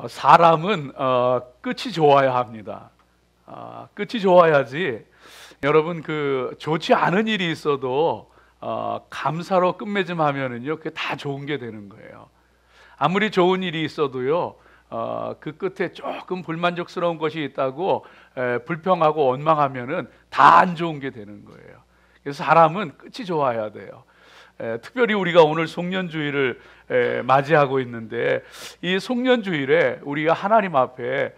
사람은 끝이 좋아야 합니다. 끝이 좋아야지. 여러분 좋지 않은 일이 있어도 감사로 끝맺음하면은요 그게 다 좋은 게 되는 거예요. 아무리 좋은 일이 있어도요 그 끝에 조금 불만족스러운 것이 있다고 불평하고 원망하면은 다 안 좋은 게 되는 거예요. 그래서 사람은 끝이 좋아야 돼요. 특별히 우리가 오늘 송년주일을 맞이하고 있는데, 이 송년주일에 우리가 하나님 앞에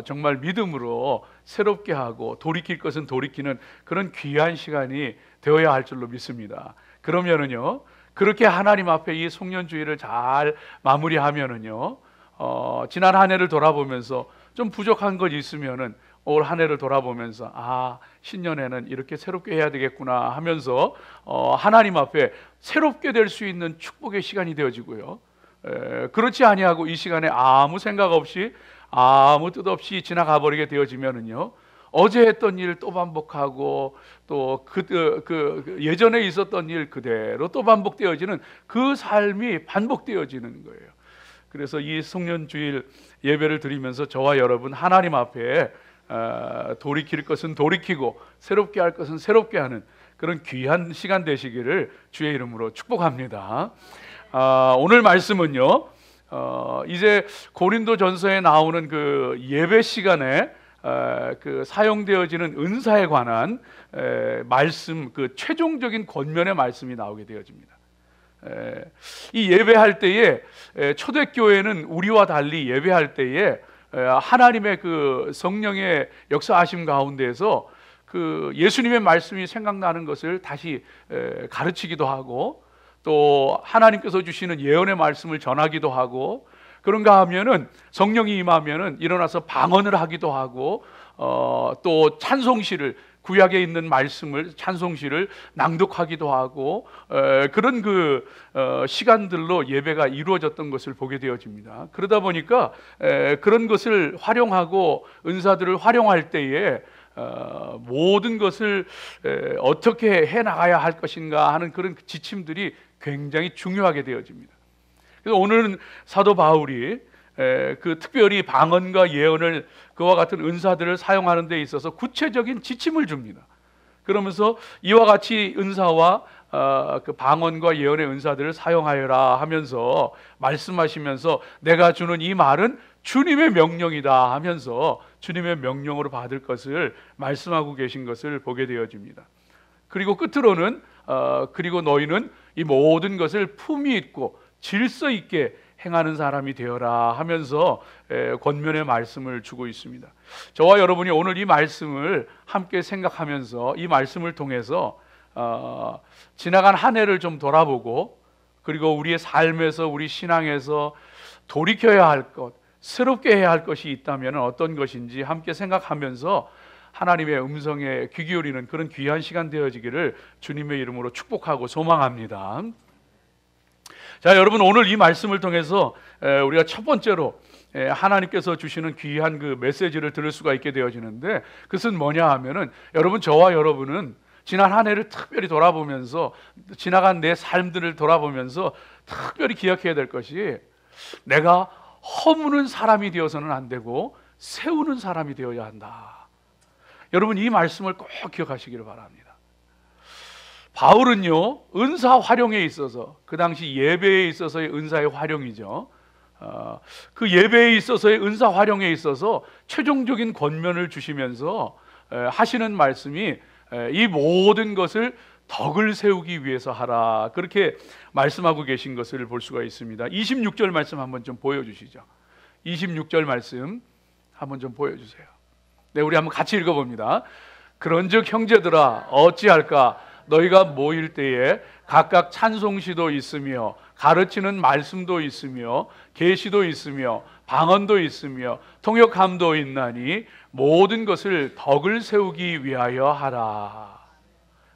정말 믿음으로 새롭게 하고 돌이킬 것은 돌이키는 그런 귀한 시간이 되어야 할 줄로 믿습니다. 그러면은요 그렇게 하나님 앞에 이 송년주일을 잘 마무리하면은요 지난 한 해를 돌아보면서 좀 부족한 것이 있으면은 올 한 해를 돌아보면서 신년에는 이렇게 새롭게 해야 되겠구나 하면서 하나님 앞에 새롭게 될 수 있는 축복의 시간이 되어지고요. 그렇지 아니하고 이 시간에 아무 생각 없이 아무 뜻 없이 지나가 버리게 되어지면은요 어제 했던 일 또 반복하고 또 예전에 있었던 일 그대로 또 반복되어지는 그 삶이 반복되어지는 거예요. 그래서 이 송년주일 예배를 드리면서 저와 여러분 하나님 앞에 돌이킬 것은 돌이키고 새롭게 할 것은 새롭게 하는 그런 귀한 시간 되시기를 주의 이름으로 축복합니다. 오늘 말씀은요 이제 고린도전서에 나오는 그 예배 시간에 사용되어지는 은사에 관한 말씀, 그 최종적인 권면의 말씀이 나오게 되어집니다. 이 예배할 때에 초대교회는 우리와 달리 예배할 때에 하나님의 그 성령의 역사하심 가운데에서 그 예수님의 말씀이 생각나는 것을 다시 가르치기도 하고, 또 하나님께서 주시는 예언의 말씀을 전하기도 하고, 그런가 하면은 성령이 임하면은 일어나서 방언을 하기도 하고, 또 찬송시를, 구약에 있는 말씀을 찬송시를 낭독하기도 하고, 그런 시간들로 예배가 이루어졌던 것을 보게 되어집니다. 그러다 보니까 그런 것을 활용하고 은사들을 활용할 때에 모든 것을 어떻게 해 나가야 할 것인가 하는 그런 지침들이 굉장히 중요하게 되어집니다. 그래서 오늘은 사도 바울이 특별히 방언과 예언을, 그와 같은 은사들을 사용하는 데 있어서 구체적인 지침을 줍니다. 그러면서 이와 같이 은사와 그 방언과 예언의 은사들을 사용하여라 하면서 말씀하시면서, 내가 주는 이 말은 주님의 명령이다 하면서 주님의 명령으로 받을 것을 말씀하고 계신 것을 보게 되어집니다. 그리고 끝으로는 그리고 너희는 이 모든 것을 품위 있고 질서 있게 행하는 사람이 되어라 하면서 권면의 말씀을 주고 있습니다. 저와 여러분이 오늘 이 말씀을 함께 생각하면서 이 말씀을 통해서 지나간 한 해를 좀 돌아보고, 그리고 우리의 삶에서, 우리 신앙에서 돌이켜야 할 것, 새롭게 해야 할 것이 있다면 어떤 것인지 함께 생각하면서 하나님의 음성에 귀 기울이는 그런 귀한 시간 되어지기를 주님의 이름으로 축복하고 소망합니다. 자, 여러분, 오늘 이 말씀을 통해서 우리가 첫 번째로 하나님께서 주시는 귀한 그 메시지를 들을 수가 있게 되어지는데, 그것은 뭐냐 하면은, 저와 여러분은 지난 한 해를 특별히 돌아보면서, 지나간 내 삶들을 돌아보면서 특별히 기억해야 될 것이, 내가 허무는 사람이 되어서는 안 되고 세우는 사람이 되어야 한다. 여러분, 이 말씀을 꼭 기억하시기를 바랍니다. 바울은요 은사 활용에 있어서, 그 당시 예배에 있어서의 은사의 활용이죠, 그 예배에 있어서의 은사 활용에 있어서 최종적인 권면을 주시면서 하시는 말씀이 이 모든 것을 덕을 세우기 위해서 하라, 그렇게 말씀하고 계신 것을 볼 수가 있습니다. 26절 말씀 한번 좀 보여주시죠. 26절 말씀 한번 좀 보여주세요. 네, 우리 한번 같이 읽어봅니다. 그런즉 형제들아 어찌할까, 너희가 모일 때에 각각 찬송시도 있으며 가르치는 말씀도 있으며 계시도 있으며 방언도 있으며 통역함도 있나니 모든 것을 덕을 세우기 위하여 하라.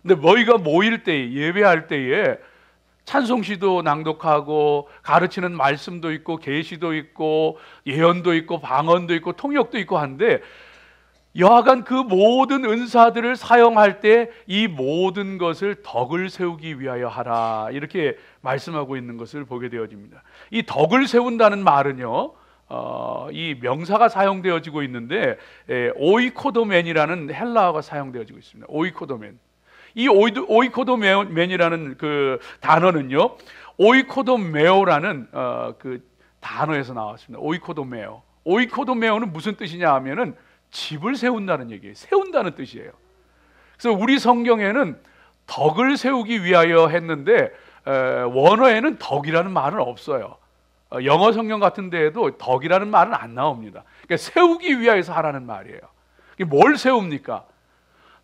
근데 너희가 모일 때, 예배할 때에 찬송시도 낭독하고 가르치는 말씀도 있고 계시도 있고 예언도 있고 방언도 있고 통역도 있고 한데, 여하간 그 모든 은사들을 사용할 때 이 모든 것을 덕을 세우기 위하여 하라, 이렇게 말씀하고 있는 것을 보게 되어집니다. 이 덕을 세운다는 말은요 이 명사가 사용되어지고 있는데 오이코도멘이라는 헬라어가 사용되어지고 있습니다. 오이코도멘. 이 오이코도멘이라는 그 단어는요, 오이코도메오라는 그 단어에서 나왔습니다. 오이코도메오. 오이코도메오는 무슨 뜻이냐 하면은 집을 세운다는 얘기예요. 세운다는 뜻이에요. 그래서 우리 성경에는 덕을 세우기 위하여 했는데 원어에는 덕이라는 말은 없어요. 영어 성경 같은 데에도 덕이라는 말은 안 나옵니다. 그러니까 세우기 위하여서 하라는 말이에요. 뭘 세웁니까?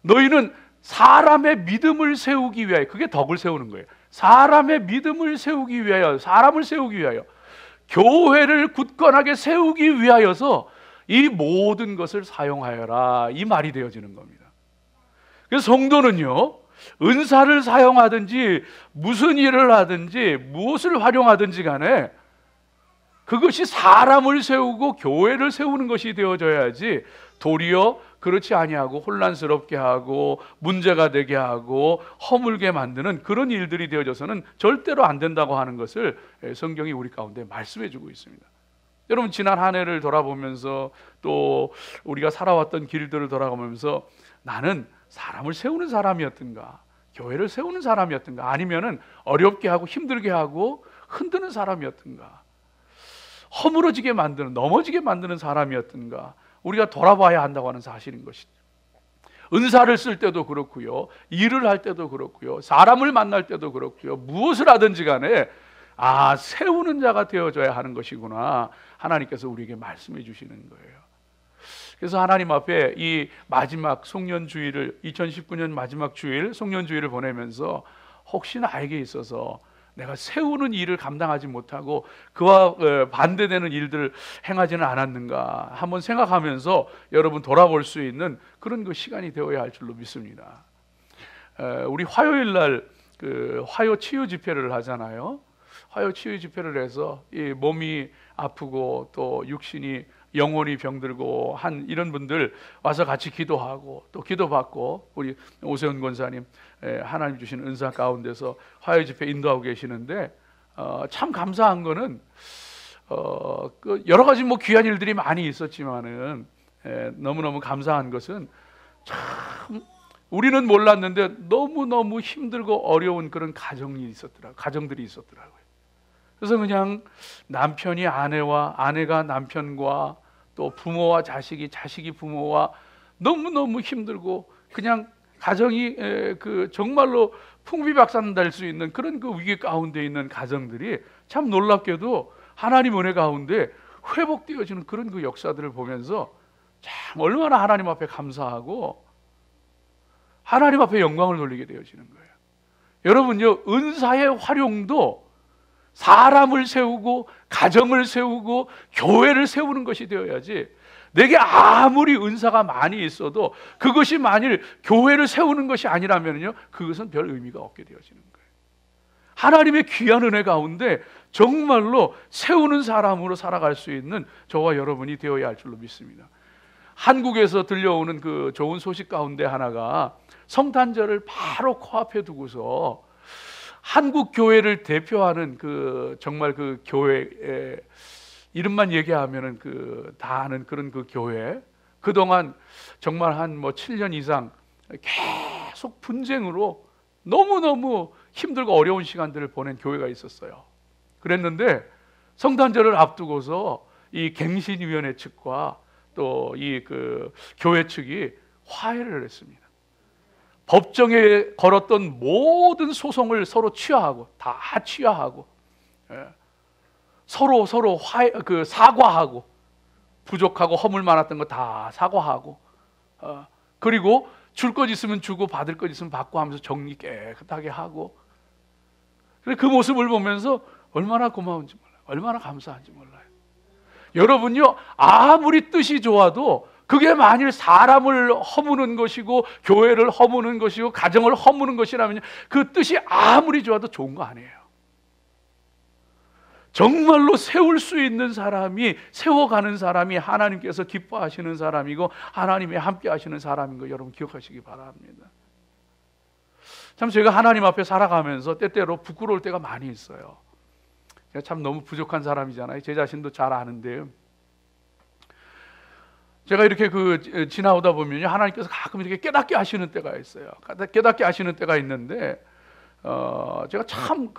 너희는 사람의 믿음을 세우기 위하여, 그게 덕을 세우는 거예요. 사람의 믿음을 세우기 위하여, 사람을 세우기 위하여, 교회를 굳건하게 세우기 위하여서 이 모든 것을 사용하여라, 이 말이 되어지는 겁니다. 그래서 성도는요, 은사를 사용하든지 무슨 일을 하든지 무엇을 활용하든지 간에 그것이 사람을 세우고 교회를 세우는 것이 되어져야지, 도리어 그렇지 아니하고 혼란스럽게 하고 문제가 되게 하고 허물게 만드는 그런 일들이 되어져서는 절대로 안 된다고 하는 것을 성경이 우리 가운데 말씀해 주고 있습니다. 여러분, 지난 한 해를 돌아보면서 또 우리가 살아왔던 길들을 돌아가면서 나는 사람을 세우는 사람이었던가, 교회를 세우는 사람이었던가, 아니면은 어렵게 하고 힘들게 하고 흔드는 사람이었던가, 허물어지게 만드는, 넘어지게 만드는 사람이었던가, 우리가 돌아봐야 한다고 하는 사실인 것이죠. 은사를 쓸 때도 그렇고요, 일을 할 때도 그렇고요, 사람을 만날 때도 그렇고요, 무엇을 하든지 간에 세우는 자가 되어줘야 하는 것이구나, 하나님께서 우리에게 말씀해 주시는 거예요. 그래서 하나님 앞에 이 마지막 송년주일을, 2019년 마지막 주일 송년주일을 보내면서 혹시 나에게 있어서 내가 세우는 일을 감당하지 못하고 그와 반대되는 일들을 행하지는 않았는가 한번 생각하면서 여러분 돌아볼 수 있는 그런 그 시간이 되어야 할 줄로 믿습니다. 우리 화요일 날 그 화요 치유 집회를 하잖아요. 화요 치유 집회를 해서 이 몸이 아프고 또 육신이 영혼이 병들고 한 이런 분들 와서 같이 기도하고 또 기도받고, 우리 오세훈 권사님 하나님 주신 은사 가운데서 화요 집회 인도하고 계시는데 참 감사한 거는 그 여러 가지 뭐 귀한 일들이 많이 있었지만은 너무너무 감사한 것은 참 우리는 몰랐는데 너무너무 힘들고 어려운 그런 가정들이 있었더라고요. 그래서 그냥 남편이 아내와, 아내가 남편과, 또 부모와 자식이, 자식이 부모와 너무너무 힘들고 그냥 가정이 그 정말로 풍비박산될 수 있는 그런 그 위기 가운데 있는 가정들이 참 놀랍게도 하나님 은혜 가운데 회복되어지는 그런 그 역사들을 보면서 참 얼마나 하나님 앞에 감사하고 하나님 앞에 영광을 돌리게 되어지는 거예요. 여러분요, 은사의 활용도 사람을 세우고 가정을 세우고 교회를 세우는 것이 되어야지, 내게 아무리 은사가 많이 있어도 그것이 만일 교회를 세우는 것이 아니라면요, 그것은 별 의미가 없게 되어지는 거예요. 하나님의 귀한 은혜 가운데 정말로 세우는 사람으로 살아갈 수 있는 저와 여러분이 되어야 할 줄로 믿습니다. 한국에서 들려오는 그 좋은 소식 가운데 하나가, 성탄절을 바로 코앞에 두고서 한국 교회를 대표하는 그 정말 그 교회의 이름만 얘기하면은 그 다 아는 그런 그 교회, 그동안 정말 한 뭐 7년 이상 계속 분쟁으로 너무너무 힘들고 어려운 시간들을 보낸 교회가 있었어요. 그랬는데 성탄절을 앞두고서 이 갱신위원회 측과 또 이 그 교회 측이 화해를 했습니다. 법정에 걸었던 모든 소송을 서로 다 취하하고, 서로 사과하고, 부족하고 허물 많았던 거 다 사과하고, 그리고 줄 것 있으면 주고 받을 것 있으면 받고 하면서 정리 깨끗하게 하고, 그 모습을 보면서 얼마나 고마운지 몰라요. 얼마나 감사한지 몰라요. 여러분요, 아무리 뜻이 좋아도 그게 만일 사람을 허무는 것이고 교회를 허무는 것이고 가정을 허무는 것이라면 그 뜻이 아무리 좋아도 좋은 거 아니에요. 정말로 세울 수 있는 사람이, 세워가는 사람이 하나님께서 기뻐하시는 사람이고 하나님이 함께 하시는 사람인 거 여러분 기억하시기 바랍니다. 참 제가 하나님 앞에 살아가면서 때때로 부끄러울 때가 많이 있어요. 제가 참 너무 부족한 사람이잖아요. 제 자신도 잘 아는데요. 제가 이렇게 지나오다 보면요, 하나님께서 가끔 이렇게 깨닫게 하시는 때가 있어요. 깨닫게 하시는 때가 있는데, 제가 참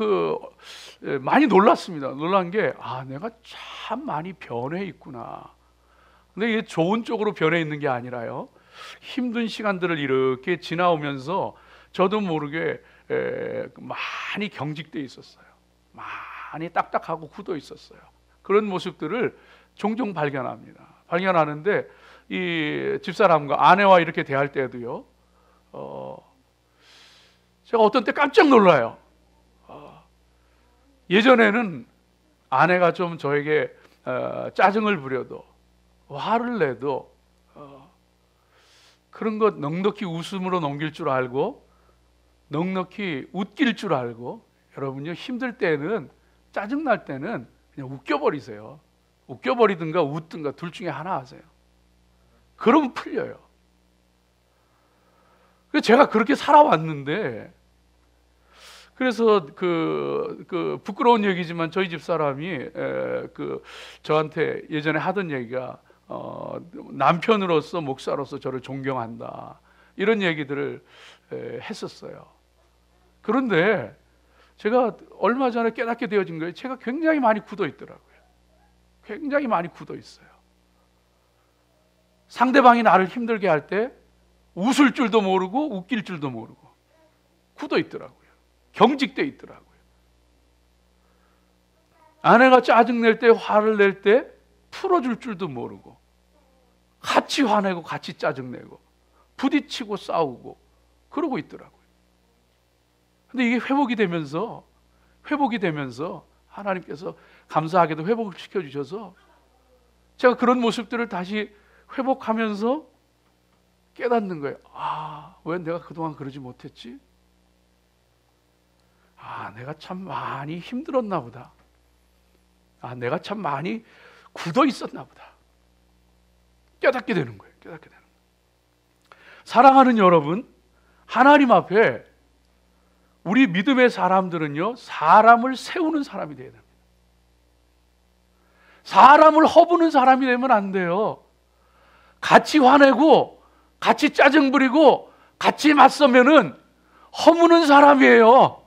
많이 놀랐습니다. 놀란 게, 내가 참 많이 변해 있구나. 근데 이게 좋은 쪽으로 변해 있는 게 아니라요, 힘든 시간들을 이렇게 지나오면서 저도 모르게 많이 경직돼 있었어요. 많이 딱딱하고 굳어 있었어요. 그런 모습들을 종종 발견하는데, 이 집사람과 아내와 이렇게 대할 때도요, 제가 어떤 때 깜짝 놀라요. 예전에는 아내가 좀 저에게 짜증을 부려도, 화를 내도 그런 것 넉넉히 웃음으로 넘길 줄 알고, 넉넉히 웃길 줄 알고, 여러분요, 힘들 때는, 짜증날 때는 그냥 웃겨버리세요. 웃겨버리든가 웃든가 둘 중에 하나 하세요. 그러면 풀려요. 제가 그렇게 살아왔는데, 그래서 부끄러운 얘기지만 저희 집사람이 저한테 예전에 하던 얘기가, 남편으로서 목사로서 저를 존경한다, 이런 얘기들을 했었어요. 그런데 제가 얼마 전에 깨닫게 되어진 거예요. 제가 굉장히 많이 굳어 있더라고요. 굉장히 많이 굳어 있어요. 상대방이 나를 힘들게 할 때 웃을 줄도 모르고 웃길 줄도 모르고 굳어 있더라고요. 경직돼 있더라고요. 아내가 짜증낼 때, 화를 낼 때 풀어줄 줄도 모르고, 같이 화내고 같이 짜증내고 부딪히고 싸우고 그러고 있더라고요. 근데 이게 회복이 되면서 하나님께서 감사하게도 회복을 시켜주셔서 제가 그런 모습들을 다시 회복하면서 깨닫는 거예요. 왜 내가 그동안 그러지 못했지? 내가 참 많이 힘들었나 보다. 내가 참 많이 굳어 있었나 보다. 깨닫게 되는 거예요. 사랑하는 여러분, 하나님 앞에 우리 믿음의 사람들은요, 사람을 세우는 사람이 돼야 됩니다. 사람을 허부는 사람이 되면 안 돼요. 같이 화내고 같이 짜증 부리고 같이 맞서면은 허무는 사람이에요.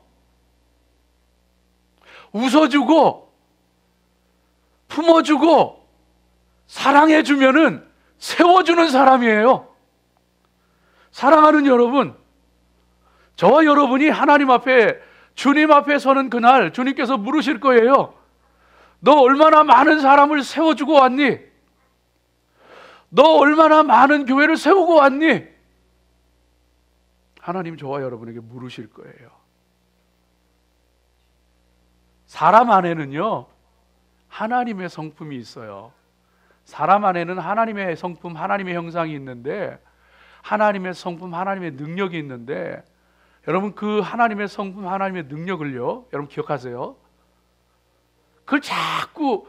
웃어주고 품어주고 사랑해주면은 세워주는 사람이에요. 사랑하는 여러분, 저와 여러분이 하나님 앞에, 주님 앞에 서는 그날 주님께서 물으실 거예요. 너 얼마나 많은 사람을 세워주고 왔니? 너 얼마나 많은 교회를 세우고 왔니? 하나님 저와 여러분에게 물으실 거예요. 사람 안에는요, 하나님의 성품이 있어요. 사람 안에는 하나님의 성품, 하나님의 형상이 있는데, 하나님의 성품, 하나님의 능력이 있는데, 여러분 그 하나님의 성품, 하나님의 능력을요, 여러분 기억하세요. 그걸 자꾸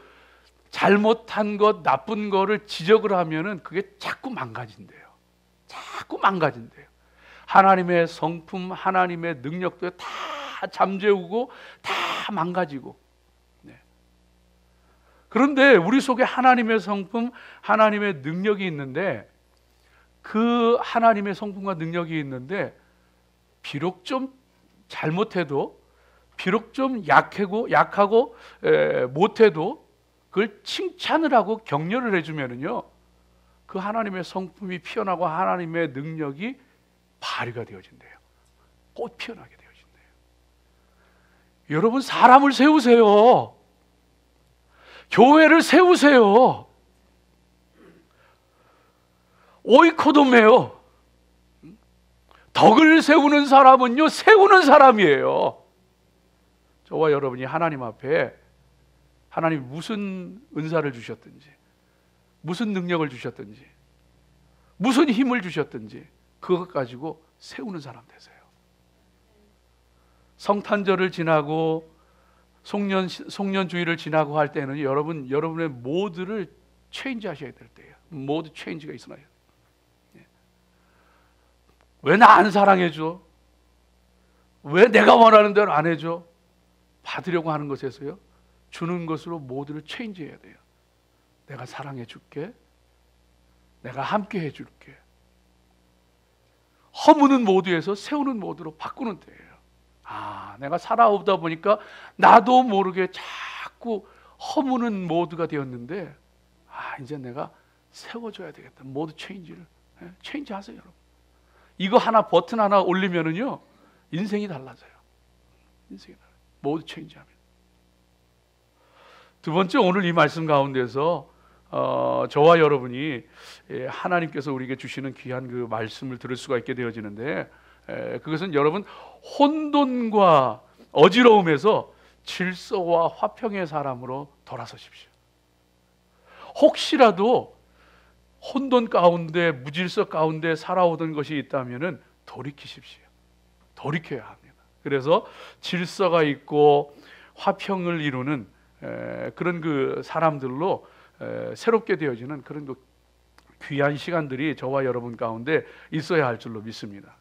잘못한 것, 나쁜 거를 지적을 하면은 그게 자꾸 망가진대요. 하나님의 성품, 하나님의 능력도 다 잠재우고 다 망가지고. 그런데 우리 속에 하나님의 성품, 하나님의 능력이 있는데, 그 하나님의 성품과 능력이 있는데 비록 좀 잘못해도, 비록 좀 약하고 못해도 그걸 칭찬을 하고 격려를 해주면은요, 그 하나님의 성품이 피어나고 하나님의 능력이 발휘가 되어진대요. 꽃 피어나게 되어진대요. 여러분, 사람을 세우세요. 교회를 세우세요. 오이코도메요. 덕을 세우는 사람은요, 세우는 사람이에요. 저와 여러분이 하나님 앞에, 하나님이 무슨 은사를 주셨든지, 무슨 능력을 주셨든지, 무슨 힘을 주셨든지 그것 가지고 세우는 사람 되세요. 성탄절을 지나고 송년주의를 지나고 할 때는 여러분의 모두를 체인지 하셔야 될 때예요. 모두 체인지가 있어야 돼요. 왜 나 안 사랑해줘? 왜 내가 원하는 대로 안 해줘? 받으려고 하는 것에서요, 주는 것으로 모두를 체인지해야 돼요. 내가 사랑해 줄게. 내가 함께 해줄게. 허무는 모드에서 세우는 모드로 바꾸는 때예요. 내가 살아오다 보니까 나도 모르게 자꾸 허무는 모드가 되었는데 이제 내가 세워줘야 되겠다. 모드 체인지를 체인지 하세요, 여러분. 이거 하나 버튼 하나 올리면은요 인생이 달라져요. 인생이 달라요. 모드 체인지하면. 두 번째, 오늘 이 말씀 가운데서 저와 여러분이 하나님께서 우리에게 주시는 귀한 그 말씀을 들을 수가 있게 되어지는데, 그것은 여러분 혼돈과 어지러움에서 질서와 화평의 사람으로 돌아서십시오. 혹시라도 혼돈 가운데, 무질서 가운데 살아오던 것이 있다면은 돌이키십시오. 돌이켜야 합니다. 그래서 질서가 있고 화평을 이루는 그런 그 사람들로 새롭게 되어지는 그런 그 귀한 시간들이 저와 여러분 가운데 있어야 할 줄로 믿습니다.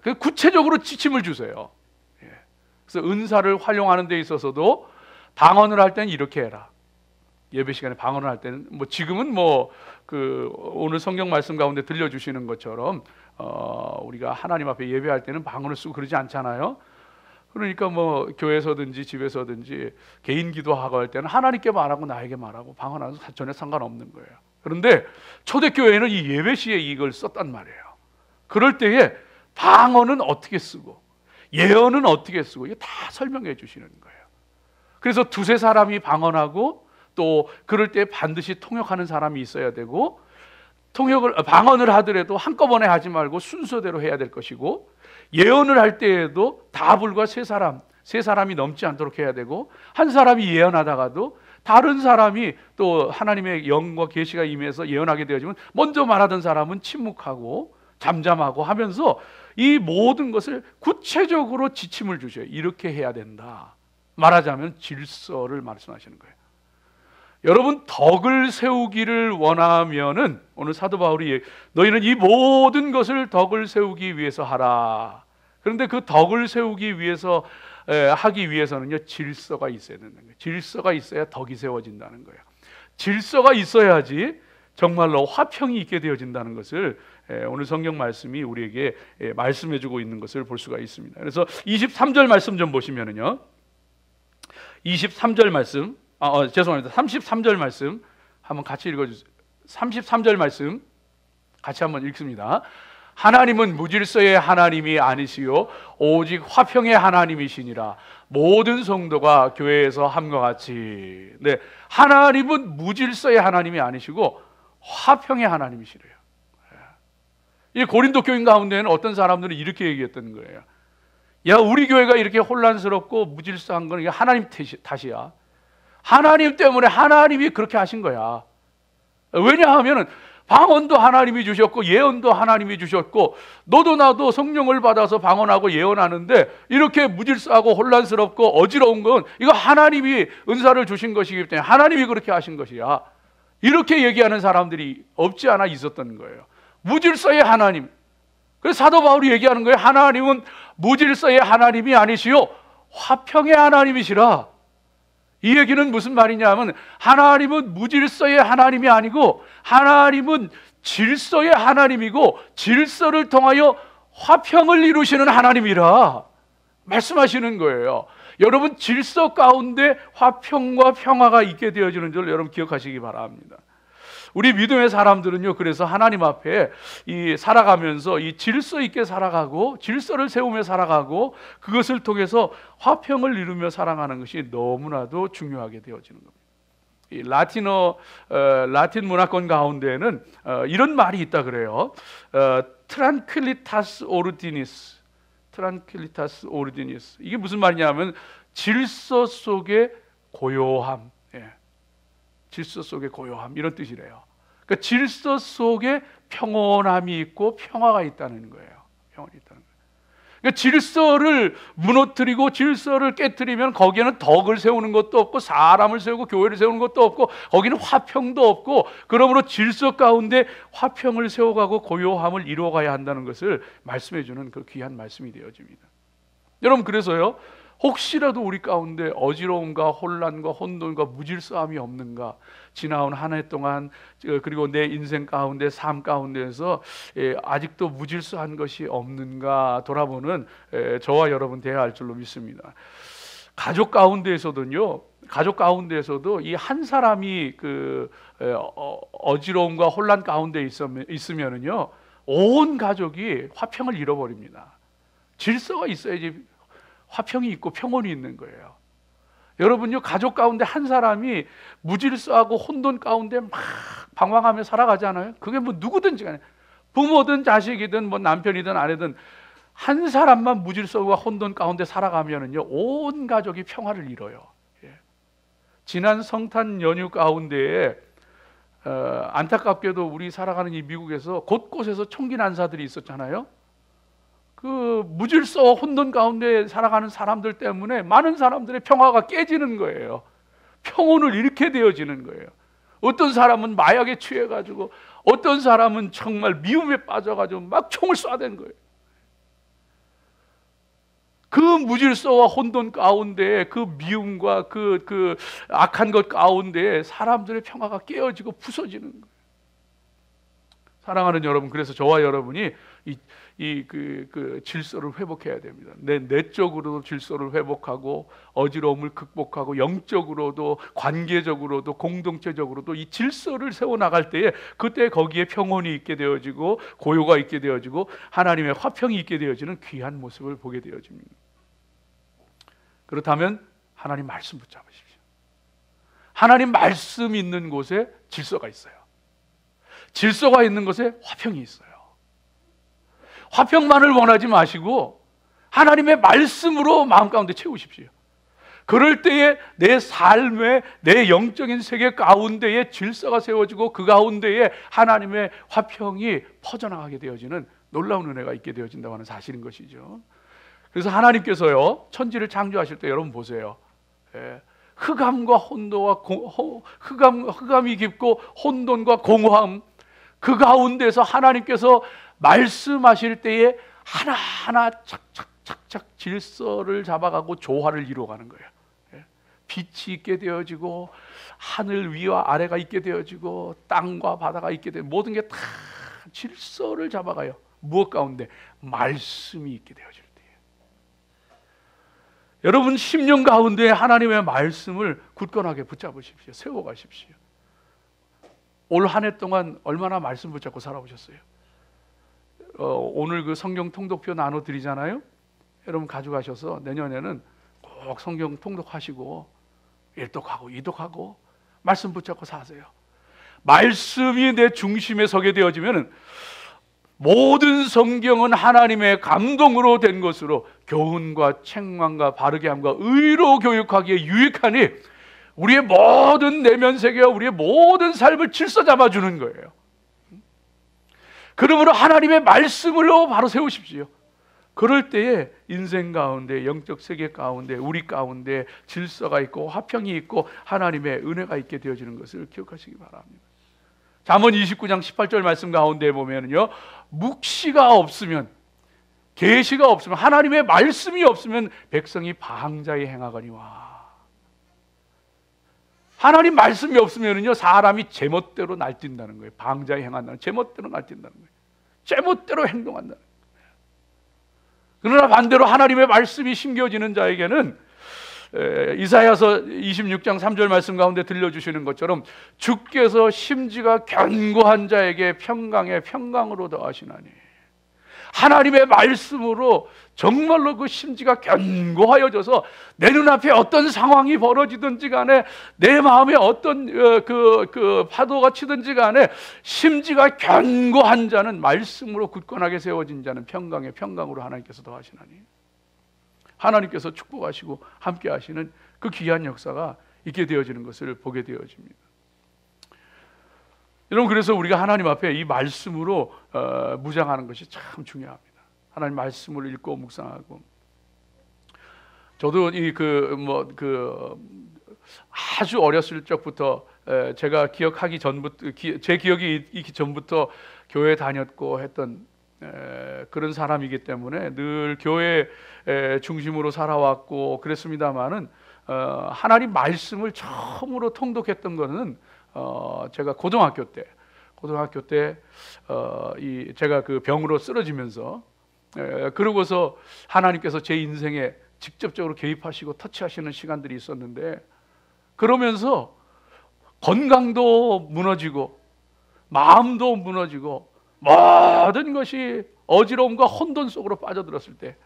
그 구체적으로 지침을 주세요. 그래서 은사를 활용하는 데 있어서도 방언을 할 때는 이렇게 해라. 예배 시간에 방언을 할 때는 지금은 그 오늘 성경 말씀 가운데 들려주시는 것처럼 우리가 하나님 앞에 예배할 때는 방언을 쓰고 그러지 않잖아요. 그러니까 교회에서든지 집에서든지 개인 기도하고 할 때는 하나님께 말하고 나에게 말하고 방언하는 전혀 상관없는 거예요. 그런데 초대교회는 이 예배 시에 이걸 썼단 말이에요. 그럴 때에 방언은 어떻게 쓰고 예언은 어떻게 쓰고 이거 다 설명해 주시는 거예요. 그래서 두세 사람이 방언하고 또 그럴 때 반드시 통역하는 사람이 있어야 되고, 방언을 하더라도 한꺼번에 하지 말고 순서대로 해야 될 것이고, 예언을 할 때에도 다 불과 세 사람이 넘지 않도록 해야 되고, 한 사람이 예언하다가도 다른 사람이 또 하나님의 영과 계시가 임해서 예언하게 되어지면 먼저 말하던 사람은 침묵하고 잠잠하고 하면서 이 모든 것을 구체적으로 지침을 주셔요. 이렇게 해야 된다. 말하자면 질서를 말씀하시는 거예요. 여러분, 덕을 세우기를 원하면은 오늘 사도 바울이 너희는 이 모든 것을 덕을 세우기 위해서 하라. 그런데 그 덕을 세우기 위해서 하기 위해서는요 질서가 있어야 되는 거예요. 질서가 있어야 덕이 세워진다는 거예요. 질서가 있어야지 정말로 화평이 있게 되어진다는 것을 오늘 성경 말씀이 우리에게 말씀해주고 있는 것을 볼 수가 있습니다. 그래서 23절 말씀 좀 보시면은요, 23절 말씀, 죄송합니다. 33절 말씀 한번 같이 읽어주세요. 33절 말씀 같이 한번 읽습니다. 하나님은 무질서의 하나님이 아니시요 오직 화평의 하나님이시니라. 모든 성도가 교회에서 함과 같이. 네, 하나님은 무질서의 하나님이 아니시고 화평의 하나님이시래요. 이 고린도 교인 가운데는 어떤 사람들은 이렇게 얘기했던 거예요. 야, 우리 교회가 이렇게 혼란스럽고 무질서한 건 하나님 탓이야. 하나님 때문에 하나님이 그렇게 하신 거야. 왜냐하면 방언도 하나님이 주셨고 예언도 하나님이 주셨고 너도 나도 성령을 받아서 방언하고 예언하는데 이렇게 무질서하고 혼란스럽고 어지러운 건 이거 하나님이 은사를 주신 것이기 때문에 하나님이 그렇게 하신 것이야. 이렇게 얘기하는 사람들이 없지 않아 있었던 거예요. 무질서의 하나님. 그래서 사도 바울이 얘기하는 거예요. 하나님은 무질서의 하나님이 아니시요 화평의 하나님이시라. 이 얘기는 무슨 말이냐 하면 하나님은 무질서의 하나님이 아니고 하나님은 질서의 하나님이고 질서를 통하여 화평을 이루시는 하나님이라 말씀하시는 거예요. 여러분, 질서 가운데 화평과 평화가 있게 되어지는 줄 여러분 기억하시기 바랍니다. 우리 믿음의 사람들은요, 그래서 하나님 앞에 살아가면서 이 질서 있게 살아가고 질서를 세우며 살아가고 그것을 통해서 화평을 이루며 살아가는 것이 너무나도 중요하게 되어지는 겁니다. 이 라틴 문화권 가운데는 이런 말이 있다 그래요. 트란퀄리타스 오르디니스. 트란퀄리타스 오르디니스. 이게 무슨 말이냐면 질서 속의 고요함. 질서 속의 고요함, 이런 뜻이래요. 그러니까 질서 속에 평온함이 있고 평화가 있다는 거예요. 평온이 있다는 거예요. 그러니까 질서를 무너뜨리고 질서를 깨뜨리면 거기에는 덕을 세우는 것도 없고 사람을 세우고 교회를 세우는 것도 없고 거기는 화평도 없고, 그러므로 질서 가운데 화평을 세워가고 고요함을 이루어가야 한다는 것을 말씀해 주는 그 귀한 말씀이 되어집니다. 여러분, 그래서요 혹시라도 우리 가운데 어지러움과 혼란과 혼돈과 무질서함이 없는가? 지나온 한 해 동안 그리고 내 인생 가운데 삶 가운데에서 아직도 무질서한 것이 없는가 돌아보는 저와 여러분 되어야 할 줄로 믿습니다. 가족 가운데에서도요. 가족 가운데에서도 이 한 사람이 그 어지러움과 혼란 가운데 있으면은요, 온 가족이 화평을 잃어버립니다. 질서가 있어야지 화평이 있고 평온이 있는 거예요. 여러분요, 가족 가운데 한 사람이 무질서하고 혼돈 가운데 막 방황하며 살아가잖아요. 그게 뭐 누구든지 간에 부모든 자식이든 뭐 남편이든 아내든 한 사람만 무질서와 혼돈 가운데 살아가면은요, 온 가족이 평화를 잃어요. 예. 지난 성탄 연휴 가운데에 안타깝게도 우리 살아가는 이 미국에서 곳곳에서 총기 난사들이 있었잖아요. 그 무질서와 혼돈 가운데 살아가는 사람들 때문에 많은 사람들의 평화가 깨지는 거예요. 평온을 잃게 되어지는 거예요. 어떤 사람은 마약에 취해가지고, 어떤 사람은 정말 미움에 빠져가지고 막 총을 쏴댄 거예요. 그 무질서와 혼돈 가운데, 그 미움과 그 악한 것 가운데 사람들의 평화가 깨어지고 부서지는 거예요. 사랑하는 여러분, 그래서 저와 여러분이 그 질서를 회복해야 됩니다. 내적으로도 질서를 회복하고 어지러움을 극복하고 영적으로도 관계적으로도 공동체적으로도 이 질서를 세워 나갈 때에 그때 거기에 평온이 있게 되어지고 고요가 있게 되어지고 하나님의 화평이 있게 되어지는 귀한 모습을 보게 되어집니다. 그렇다면 하나님 말씀 붙잡으십시오. 하나님 말씀 있는 곳에 질서가 있어요. 질서가 있는 곳에 화평이 있어요. 화평만을 원하지 마시고 하나님의 말씀으로 마음 가운데 채우십시오. 그럴 때에 내 삶의, 내 영적인 세계 가운데에 질서가 세워지고 그 가운데에 하나님의 화평이 퍼져나가게 되어지는 놀라운 은혜가 있게 되어진다고 하는 사실인 것이죠. 그래서 하나님께서요, 천지를 창조하실 때 여러분 보세요. 흑암과 혼돈과 흑암이 깊고 혼돈과 공허함, 그 가운데서 하나님께서 말씀하실 때에 하나하나 착착착착 질서를 잡아가고 조화를 이루어가는 거예요. 빛이 있게 되어지고 하늘 위와 아래가 있게 되어지고 땅과 바다가 있게 되어 모든 게 다 질서를 잡아가요. 무엇 가운데? 말씀이 있게 되어질 때에. 여러분 10년 가운데 하나님의 말씀을 굳건하게 붙잡으십시오. 세워가십시오. 올 한 해 동안 얼마나 말씀 붙잡고 살아오셨어요? 오늘 그 성경 통독표 나눠드리잖아요. 여러분 가져가셔서 내년에는 꼭 성경 통독하시고 일독하고 이독하고 말씀 붙잡고 사세요. 말씀이 내 중심에 서게 되어지면 모든 성경은 하나님의 감동으로 된 것으로 교훈과 책망과 바르게 함과 의로 교육하기에 유익하니 우리의 모든 내면 세계와 우리의 모든 삶을 질서 잡아주는 거예요. 그러므로 하나님의 말씀으로 바로 세우십시오. 그럴 때에 인생 가운데, 영적 세계 가운데, 우리 가운데 질서가 있고 화평이 있고 하나님의 은혜가 있게 되어지는 것을 기억하시기 바랍니다. 잠언 29장 18절 말씀 가운데 보면요, 묵시가 없으면, 계시가 없으면, 하나님의 말씀이 없으면 백성이 방자히 행하거니와. 하나님 말씀이 없으면요, 사람이 제멋대로 날뛴다는 거예요. 방자히 행한다는, 제멋대로 날뛴다는 거예요. 제멋대로 행동한다는 거예요. 그러나 반대로 하나님의 말씀이 심겨지는 자에게는 이사야서 26장 3절 말씀 가운데 들려주시는 것처럼 주께서 심지가 견고한 자에게 평강에 평강으로 더하시나니, 하나님의 말씀으로 정말로 그 심지가 견고하여져서 내 눈앞에 어떤 상황이 벌어지든지 간에, 내 마음에 어떤 그 파도가 치든지 간에 심지가 견고한 자는, 말씀으로 굳건하게 세워진 자는 평강에 평강으로 하나님께서 더하시나니, 하나님께서 축복하시고 함께 하시는 그 귀한 역사가 있게 되어지는 것을 보게 되어집니다. 여러분, 그래서 우리가 하나님 앞에 이 말씀으로 무장하는 것이 참 중요합니다. 하나님 말씀을 읽고 묵상하고, 저도 아주 어렸을 적부터, 제가 기억하기 전부터, 제 기억이 있기 전부터 교회 다녔고 했던 그런 사람이기 때문에 늘 교회 중심으로 살아왔고 그랬습니다마는 하나님 말씀을 처음으로 통독했던 것은 제가 고등학교 때 제가 그 병으로 쓰러지면서 그러고서 하나님께서 제 인생에 직접적으로 개입하시고 터치하시는 시간들이 있었는데, 그러면서 건강도 무너지고 마음도 무너지고 모든 것이 어지러움과 혼돈 속으로 빠져들었을 때,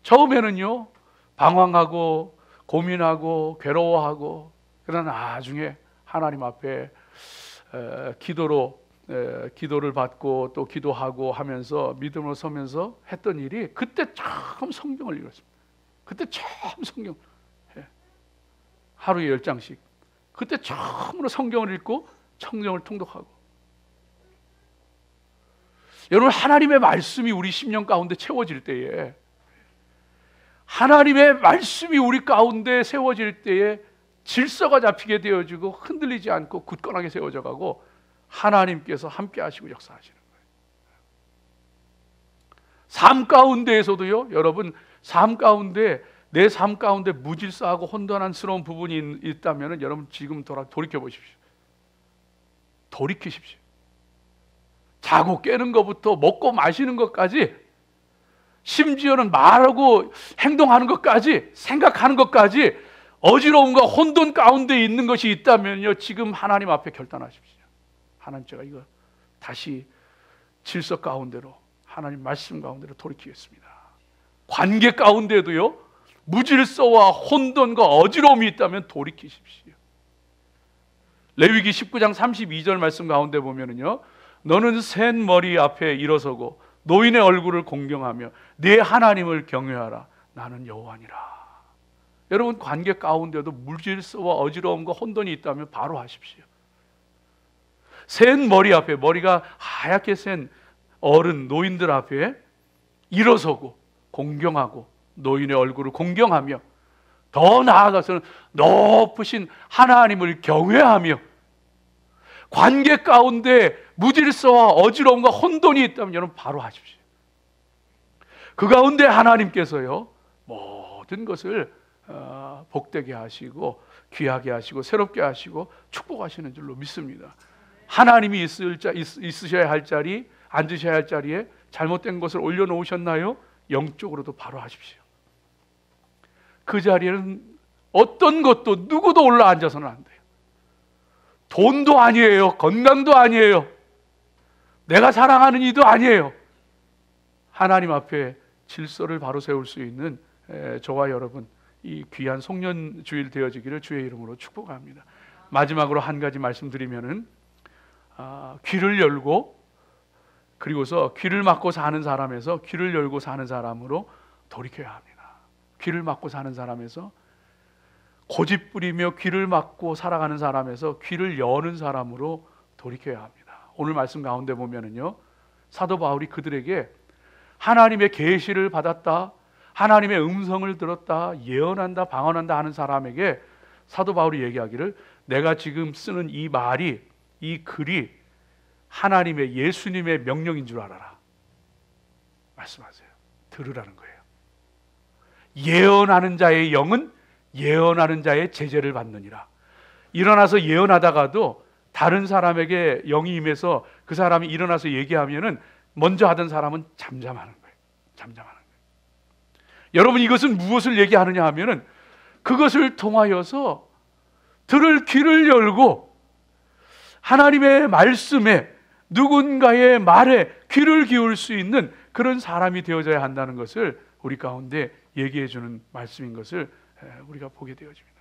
처음에는요 방황하고 고민하고 괴로워하고, 그러나 나중에 하나님 앞에 기도를 받고 또 기도하고 하면서 믿음으로 서면서 했던 일이, 그때 처음 성경을 읽었습니다. 그때 처음 성경, 하루에 10장씩 그때 처음으로 성경을 읽고 성경을 통독하고. 여러분, 하나님의 말씀이 우리 심령 가운데 채워질 때에, 하나님의 말씀이 우리 가운데 세워질 때에 질서가 잡히게 되어지고 흔들리지 않고 굳건하게 세워져 가고 하나님께서 함께 하시고 역사하시는 거예요. 삶 가운데에서도요, 여러분, 내 삶 가운데 무질서하고 혼돈스러운 부분이 있다면 여러분 지금 돌이켜 보십시오. 돌이키십시오. 자고 깨는 것부터 먹고 마시는 것까지, 심지어는 말하고 행동하는 것까지, 생각하는 것까지 어지러움과 혼돈 가운데 있는 것이 있다면요, 지금 하나님 앞에 결단하십시오. 하나님, 제가 이거 다시 질서 가운데로, 하나님 말씀 가운데로 돌이키겠습니다. 관계 가운데도요, 무질서와 혼돈과 어지러움이 있다면 돌이키십시오. 레위기 19장 32절 말씀 가운데 보면은요, 너는 센 머리 앞에 일어서고 노인의 얼굴을 공경하며 네 하나님을 경외하라. 나는 여호와니라. 여러분, 관계 가운데도 무질서와 어지러움과 혼돈이 있다면 바로 하십시오. 센 머리 앞에, 머리가 하얗게 센 어른, 노인들 앞에 일어서고 공경하고 노인의 얼굴을 공경하며, 더 나아가서는 높으신 하나님을 경외하며, 관계 가운데 무질서와 어지러움과 혼돈이 있다면 여러분 바로 하십시오. 그 가운데 하나님께서요, 모든 것을 복되게 하시고 귀하게 하시고 새롭게 하시고 축복하시는 줄로 믿습니다. 하나님이 있으셔야 할 자리, 앉으셔야 할 자리에 잘못된 것을 올려놓으셨나요? 영적으로도 바로 하십시오. 그 자리에는 어떤 것도 누구도 올라 앉아서는 안 돼요. 돈도 아니에요. 건강도 아니에요. 내가 사랑하는 이도 아니에요. 하나님 앞에 질서를 바로 세울 수 있는 저와 여러분, 이 귀한 송년 주일 되어지기를 주의 이름으로 축복합니다. 마지막으로 한 가지 말씀드리면은, 귀를 열고, 그리고서 귀를 막고 사는 사람에서 귀를 열고 사는 사람으로 돌이켜야 합니다. 귀를 막고 사는 사람에서, 고집 부리며 귀를 막고 살아가는 사람에서 귀를 여는 사람으로 돌이켜야 합니다. 오늘 말씀 가운데 보면은요, 사도 바울이 그들에게 하나님의 계시를 받았다, 하나님의 음성을 들었다, 예언한다, 방언한다 하는 사람에게 사도 바울이 얘기하기를, 내가 지금 쓰는 이 말이, 이 글이 하나님의, 예수님의 명령인 줄 알아라 말씀하세요. 들으라는 거예요. 예언하는 자의 영은 예언하는 자의 제재를 받느니라. 일어나서 예언하다가도 다른 사람에게 영이 임해서 그 사람이 일어나서 얘기하면은 먼저 하던 사람은 잠잠하는 거예요. 잠잠하는 거예요. 여러분, 이것은 무엇을 얘기하느냐 하면은, 그것을 통하여서 들을 귀를 열고 하나님의 말씀에, 누군가의 말에 귀를 기울 수 있는 그런 사람이 되어져야 한다는 것을 우리 가운데 얘기해 주는 말씀인 것을 우리가 보게 되어집니다.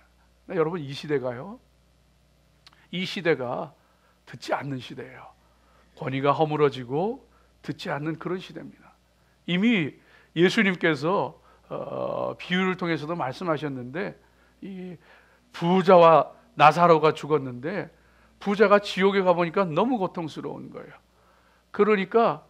여러분, 이 시대가 듣지 않는 시대예요. 권위가 허물어지고 듣지 않는 그런 시대입니다. 이미 예수님께서 비유를 통해서도 말씀하셨는데, 이 부자와 나사로가 죽었는데 부자가 지옥에 가보니까 너무 고통스러운 거예요. 그러니까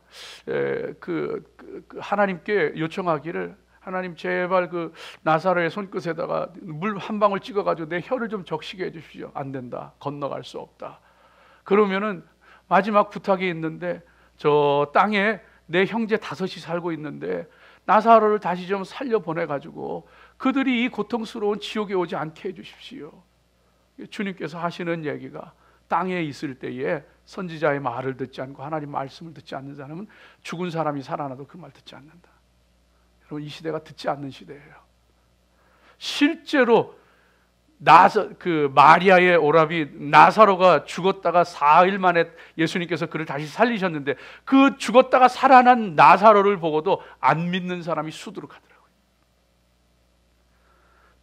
하나님께 요청하기를, 하나님, 제발 그 나사로의 손끝에다가 물 한 방울 찍어가지고 내 혀를 좀 적시게 해주십시오. 안 된다, 건너갈 수 없다. 그러면은 마지막 부탁이 있는데, 저 땅에 내 형제 5이 살고 있는데 나사로를 다시 좀 살려 보내가지고 그들이 이 고통스러운 지옥에 오지 않게 해주십시오. 주님께서 하시는 얘기가 땅에 있을 때에 선지자의 말을 듣지 않고 하나님 말씀을 듣지 않는 사람은 죽은 사람이 살아나도 그 말 듣지 않는다. 여러분, 이 시대가 듣지 않는 시대예요. 실제로 마리아의 오라비 나사로가 죽었다가 4일 만에 예수님께서 그를 다시 살리셨는데 그 죽었다가 살아난 나사로를 보고도 안 믿는 사람이 수두룩하더라고요.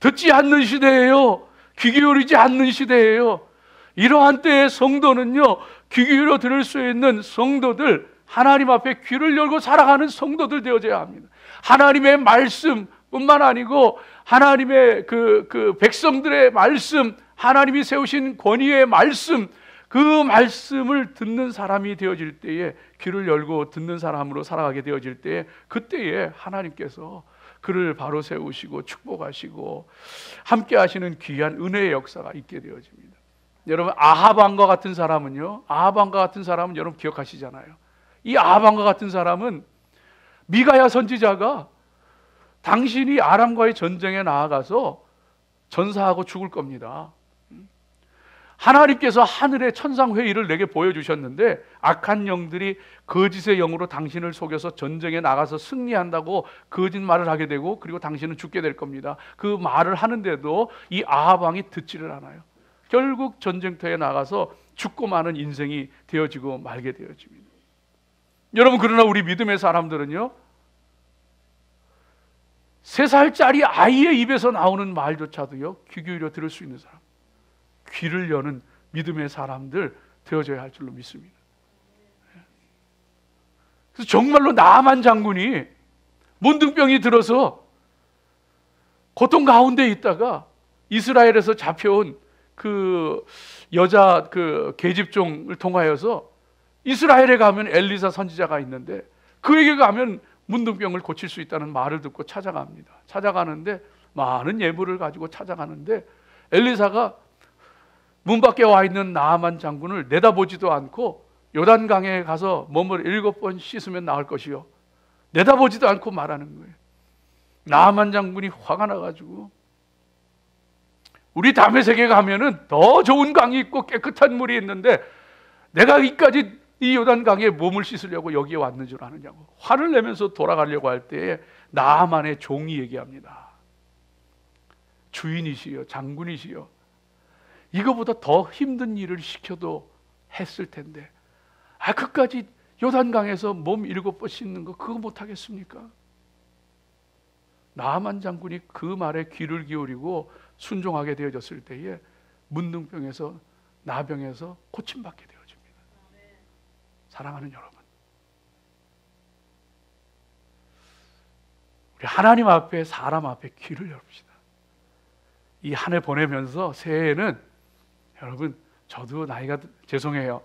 듣지 않는 시대예요. 귀 기울이지 않는 시대예요. 이러한 때의 성도는요, 귀 기울여 들을 수 있는 성도들, 하나님 앞에 귀를 열고 살아가는 성도들 되어져야 합니다. 하나님의 말씀뿐만 아니고 하나님의 그 백성들의 말씀, 하나님이 세우신 권위의 말씀, 그 말씀을 듣는 사람이 되어질 때에, 귀를 열고 듣는 사람으로 살아가게 되어질 때에, 그때에 하나님께서 그를 바로 세우시고 축복하시고 함께 하시는 귀한 은혜의 역사가 있게 되어집니다. 여러분, 아합 왕과 같은 사람은요, 여러분 기억하시잖아요. 이 아합 왕과 같은 사람은 미가야 선지자가 당신이 아람과의 전쟁에 나아가서 전사하고 죽을 겁니다. 하나님께서 하늘의 천상회의를 내게 보여주셨는데 악한 영들이 거짓의 영으로 당신을 속여서 전쟁에 나가서 승리한다고 거짓말을 하게 되고, 그리고 당신은 죽게 될 겁니다. 그 말을 하는데도 이 아합 왕이 듣지를 않아요. 결국 전쟁터에 나가서 죽고 마는 인생이 되어지고 말게 되어집니다. 여러분, 그러나 우리 믿음의 사람들은요, 3살짜리 아이의 입에서 나오는 말조차도요, 귀 기울여 들을 수 있는 사람, 귀를 여는 믿음의 사람들 되어져야 할 줄로 믿습니다. 그래서 정말로 나아만 장군이 문둥병이 들어서 고통 가운데 있다가 이스라엘에서 잡혀온 그 여자 그 계집종을 통하여서 이스라엘에 가면 엘리사 선지자가 있는데 그에게 가면 문둥병을 고칠 수 있다는 말을 듣고 찾아갑니다. 찾아가는데 많은 예물을 가지고 찾아가는데 엘리사가 문 밖에 와 있는 나아만 장군을 내다보지도 않고 요단강에 가서 몸을 7번 씻으면 나을 것이요, 내다보지도 않고 말하는 거예요. 나아만 장군이 화가 나가지고, 우리 다메섹에 가면은 더 좋은 강이 있고 깨끗한 물이 있는데 내가 이까지 이 요단강에 몸을 씻으려고 여기에 왔는 줄 아느냐고 화를 내면서 돌아가려고 할 때에 나아만의 종이 얘기합니다. 주인이시여, 장군이시여, 이거보다 더 힘든 일을 시켜도 했을 텐데 그까지 요단강에서 몸 7번 씻는 거 그거 못하겠습니까? 나아만 장군이 그 말에 귀를 기울이고 순종하게 되어졌을 때에 문둥병에서, 나병에서 고침받게 되어집니다. 사랑하는 여러분, 우리 하나님 앞에, 사람 앞에 귀를 열읍시다. 이 한 해 보내면서 새해에는 여러분, 저도 나이가 죄송해요.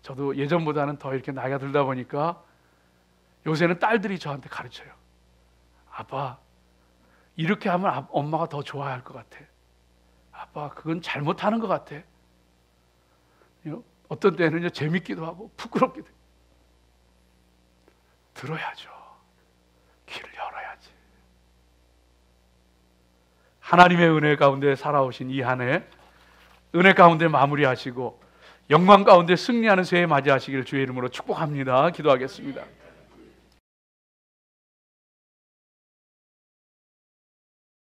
저도 예전보다는 더 이렇게 나이가 들다 보니까 요새는 딸들이 저한테 가르쳐요. 아빠, 이렇게 하면 엄마가 더 좋아할 것 같아. 아빠, 그건 잘못하는 것 같아. 어떤 때는요, 재밌기도 하고 부끄럽기도 해요. 들어야죠. 귀를 열어야지. 하나님의 은혜 가운데 살아오신 이 한 해, 은혜 가운데 마무리하시고 영광 가운데 승리하는 새해 맞이하시기를 주의 이름으로 축복합니다. 기도하겠습니다.